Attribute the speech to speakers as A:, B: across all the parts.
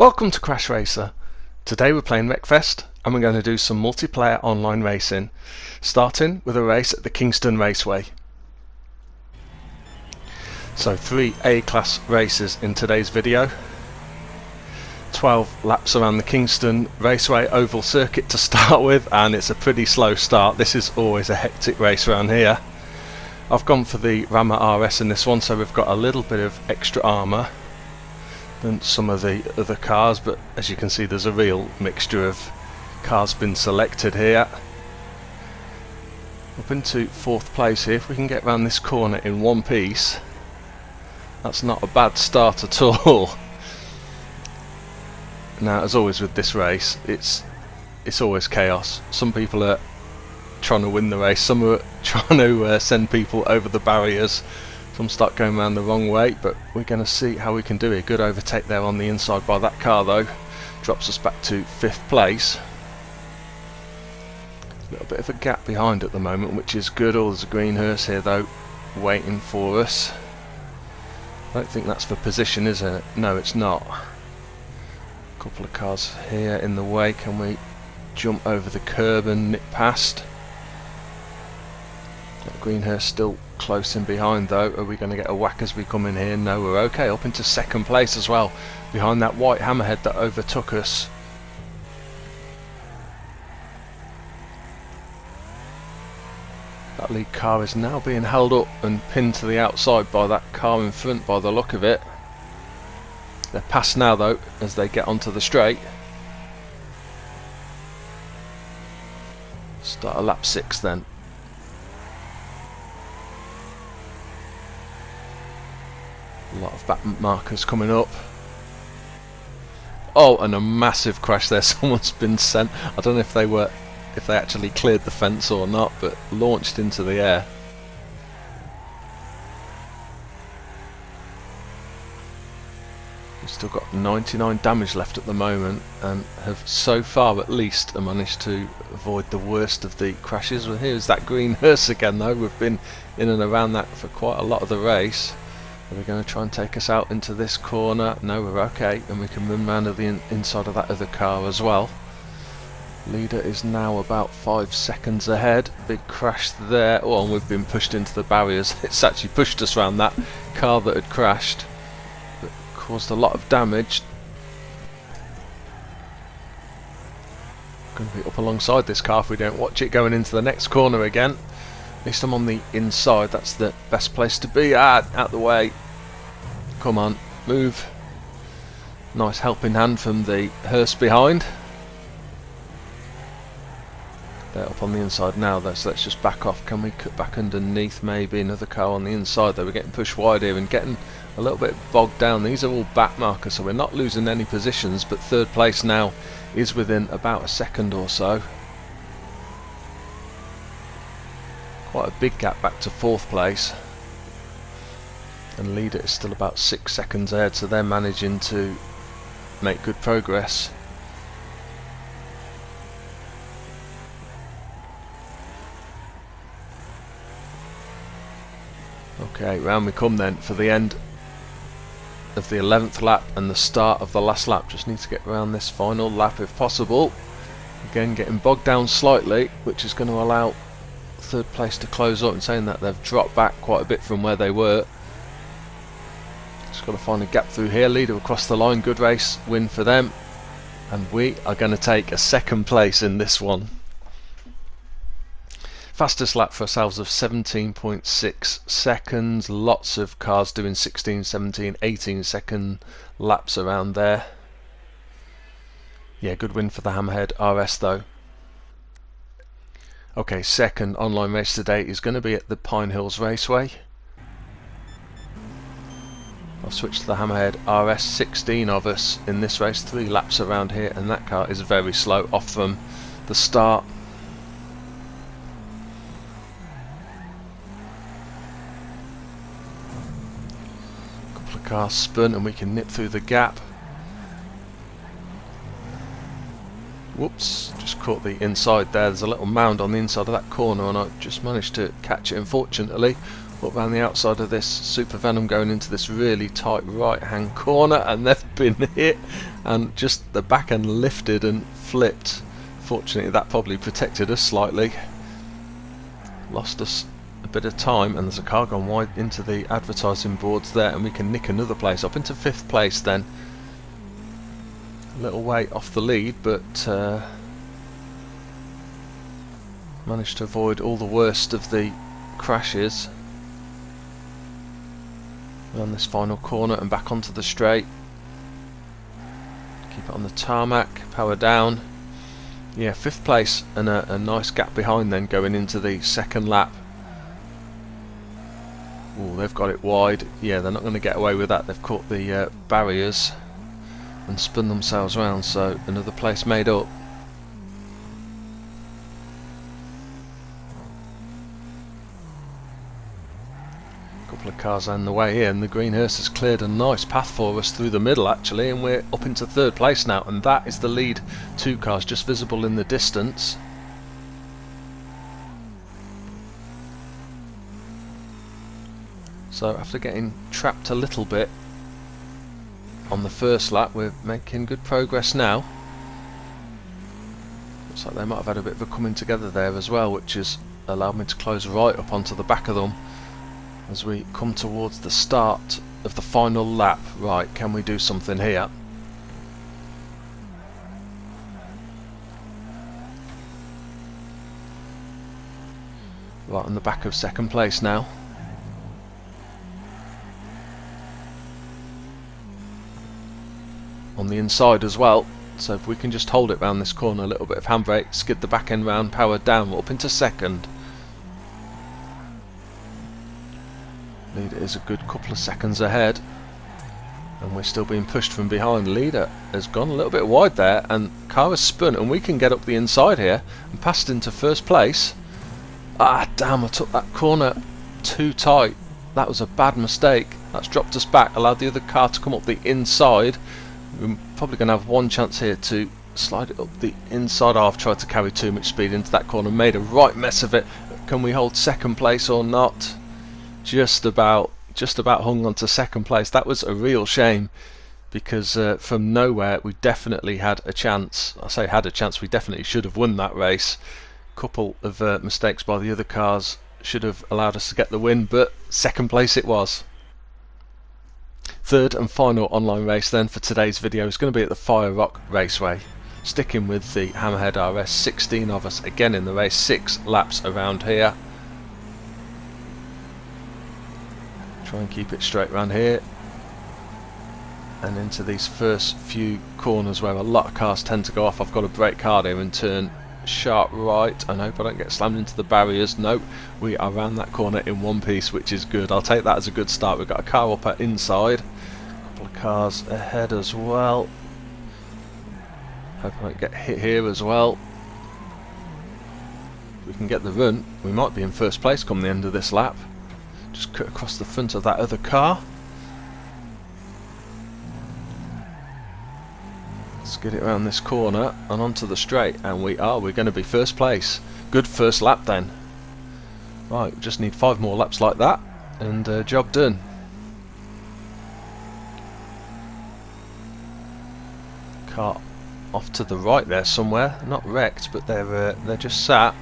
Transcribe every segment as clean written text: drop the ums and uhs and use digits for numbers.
A: Welcome to CrashRacer. Today we're playing Wreckfest and we're going to do some multiplayer online racing, starting with a race at the Kingston Raceway. So 3 A-class races in today's video. 12 laps around the Kingston Raceway oval circuit to start with, and it's a pretty slow start. This is always a hectic race around here. I've gone for the Rammer RS in this one, so we've got a little bit of extra armour than some of the other cars, but as you can see there's a real mixture of cars been selected here. Up into 4th place here. If we can get round this corner in one piece, that's not a bad start at all. Now, as always with this race, it's always chaos. Some people are trying to win the race, some are trying to send people over the barriers, some start going around the wrong way, but we're going to see how we can do it. Good overtake there on the inside by that car though, drops us back to 5th place. A little bit of a gap behind at the moment, which is good. Oh, there's a green hearse here though, waiting for us. I don't think that's for position, is it? No, it's not. A couple of cars here in the way. Can we jump over the curb and nip past? That green hearse still close in behind though. Are we going to get a whack as we come in here? No, we're okay. Up into 2nd place as well, behind that white Hammerhead that overtook us. That lead car is now being held up and pinned to the outside by that car in front by the look of it. They're past now though as they get onto the straight. Start a lap 6 then. A lot of back markers coming up. Oh, and a massive crash there. Someone's been sent. I don't know if they actually cleared the fence or not, but launched into the air. We've still got 99 damage left at the moment, and have so far at least managed to avoid the worst of the crashes. Well, here's that green hearse again though. We've been in and around that for quite a lot of the race. Are we going to try and take us out into this corner? No, we're okay, and we can run round to the inside of that other car as well. Leader is now about 5 seconds ahead. Big crash there. Oh, and we've been pushed into the barriers. It's actually pushed us around that car that had crashed, but caused a lot of damage. Going to be up alongside this car if we don't watch it going into the next corner again. At least I'm on the inside, that's the best place to be. Out the way. Come on, move. Nice helping hand from the hearse behind. They're up on the inside now though, so let's just back off. Can we cut back underneath maybe? Another car on the inside though. We're getting pushed wide here and getting a little bit bogged down. These are all back markers, so we're not losing any positions, but 3rd place now is within about a second or so. Quite a big gap back to 4th place, and leader is still about 6 seconds ahead, so they're managing to make good progress. Okay, round we come then for the end of the 11th lap and the start of the last lap. Just need to get around this final lap if possible. Again, getting bogged down slightly, which is going to allow 3rd place to close up, and saying that they've dropped back quite a bit from where they were. Just got to find a gap through here. Leader across the line. Good race win for them, and we are going to take a 2nd place in this one. Fastest lap for ourselves of 17.6 seconds. Lots of cars doing 16, 17, 18 second laps around there. Yeah, good win for the Hammerhead RS though. Okay, 2nd online race today is going to be at the Pine Hills Raceway. I'll switch to the Hammerhead RS. 16 of us in this race, 3 laps around here, and that car is very slow off from the start. A couple of cars spun and we can nip through the gap. Whoops, just caught the inside there. There's a little mound on the inside of that corner and I just managed to catch it unfortunately. Up round the outside of this Super Venom, going into this really tight right hand corner, and they've been hit and just the back end lifted and flipped. Fortunately that probably protected us slightly. Lost us a bit of time, and there's a car gone wide into the advertising boards there, and we can nick another place up into 5th place then. A little way off the lead, but managed to avoid all the worst of the crashes. On this final corner and back onto the straight. Keep it on the tarmac, power down. Yeah, 5th place and a nice gap behind then going into the second lap. Oh, they've got it wide. Yeah, they're not going to get away with that. They've caught the barriers and spun themselves around, so another place made up. Couple of cars on the way in. The green hearse has cleared a nice path for us through the middle actually, and we're up into 3rd place now, and that is the lead 2 cars just visible in the distance. So after getting trapped a little bit on the first lap, we're making good progress now. Looks like they might have had a bit of a coming together there as well, which has allowed me to close right up onto the back of them as we come towards the start of the final lap. Right, can we do something here? Right on the back of 2nd place now. On the inside as well, so if we can just hold it round this corner, a little bit of handbrake, skid the back end round, power down, we're up into 2nd. Leader is a good couple of seconds ahead, and we're still being pushed from behind. Leader has gone a little bit wide there, and car has spun, and we can get up the inside here and passed into 1st place. Ah damn, I took that corner too tight. That was a bad mistake. That's dropped us back, allowed the other car to come up the inside. We're probably going to have one chance here to slide it up the inside. I've tried to carry too much speed into that corner, made a right mess of it. Can we hold 2nd place or not? Just about hung on to 2nd place. That was a real shame, because from nowhere we definitely had a chance. I say had a chance, we definitely should have won that race. Couple of mistakes by the other cars should have allowed us to get the win, but 2nd place it was. 3rd and final online race then for today's video is going to be at the Rock Raceway. Sticking with the Hammerhead RS, 16 of us again in the race, 6 laps around here. Try and keep it straight around here and into these first few corners where a lot of cars tend to go off. I've got to brake hard here and turn sharp right, and hope I don't get slammed into the barriers. No, we are around that corner in one piece, which is good. I'll take that as a good start. We've got a car up at inside, a couple of cars ahead as well. Hope I don't get hit here as well. If we can get the run, we might be in 1st place come the end of this lap. Just cut across the front of that other car. Let's get it around this corner and onto the straight, and we're going to be 1st place. Good first lap then. Right, we just need 5 more laps like that and job done. Car off to the right there somewhere, not wrecked, but they're just sat.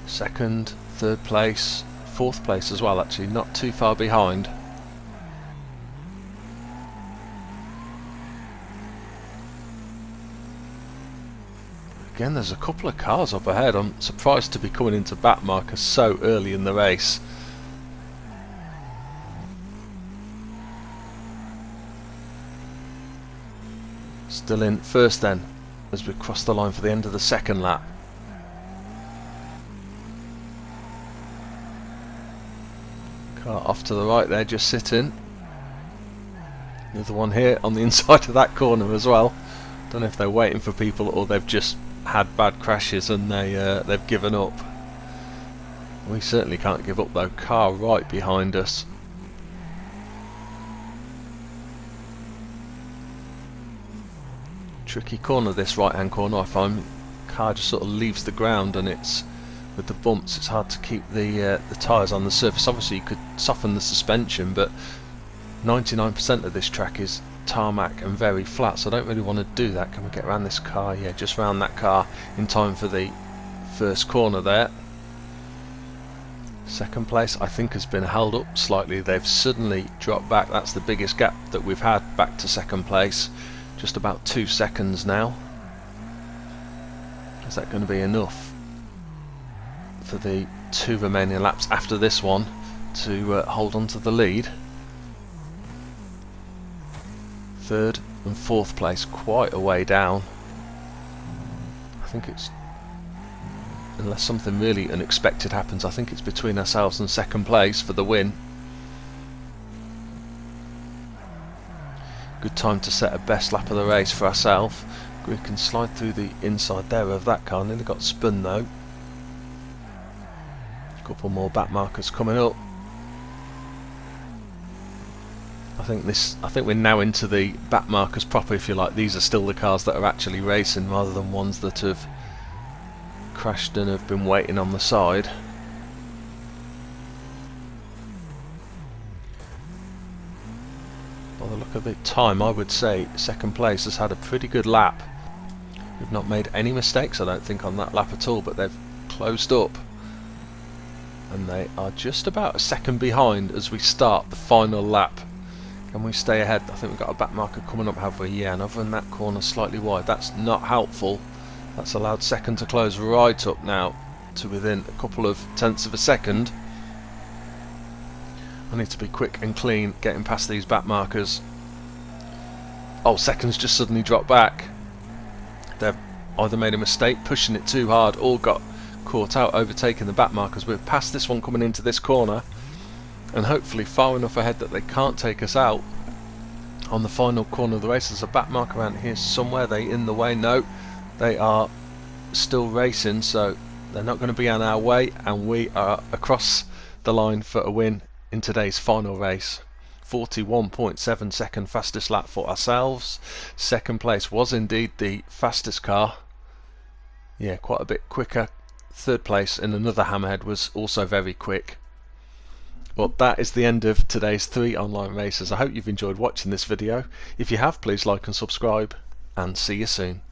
A: 2nd, 3rd place, 4th place as well actually, not too far behind. Again, there's a couple of cars up ahead. I'm surprised to be coming into back markers so early in the race. Still in 1st then, as we cross the line for the end of the 2nd lap. Car off to the right there, just sitting. Another one here on the inside of that corner as well. Don't know if they're waiting for people or they've just had bad crashes and they've given up. We certainly can't give up though. Car right behind us. Tricky corner, this right hand corner. I find car just sort of leaves the ground and it's with the bumps it's hard to keep the tyres on the surface. Obviously you could soften the suspension, but 99% of this track is tarmac and very flat, so I don't really want to do that. Can we get around this car? Yeah, just round that car in time for the first corner there. Second place I think has been held up slightly. They've suddenly dropped back. That's the biggest gap that we've had back to second place, just about 2 seconds now. Is that going to be enough for the 2 remaining laps after this one to hold on to the lead? Third and fourth place quite a way down. I think it's, unless something really unexpected happens, I think it's between ourselves and second place for the win. Good time to set a best lap of the race for ourselves. We can slide through the inside there of that car. Nearly got spun though. A couple more back markers coming up. I think we're now into the back markers proper, if you like. These are still the cars that are actually racing rather than ones that have crashed and have been waiting on the side. By the look of the time, I would say second place has had a pretty good lap. We've not made any mistakes, I don't think, on that lap at all, but they've closed up and they are just about a second behind as we start the final lap. Can we stay ahead? I think we've got a back marker coming up, have we? Yeah, and other than that corner slightly wide. That's not helpful. That's allowed second to close right up now to within a couple of tenths of a second. I need to be quick and clean getting past these back markers. Oh, second's just suddenly dropped back. They've either made a mistake pushing it too hard or got caught out overtaking the back markers. We're past this one coming into this corner and hopefully far enough ahead that they can't take us out on the final corner of the race. There's a back marker around here somewhere. They in the way? No, they are still racing, so they're not going to be on our way, and we are across the line for a win in today's final race. 41.7 second fastest lap for ourselves. Second place was indeed the fastest car. Yeah, quite a bit quicker. Third place in another Hammerhead was also very quick. Well, that is the end of today's 3 online races. I hope you've enjoyed watching this video. If you have, please like and subscribe, and see you soon.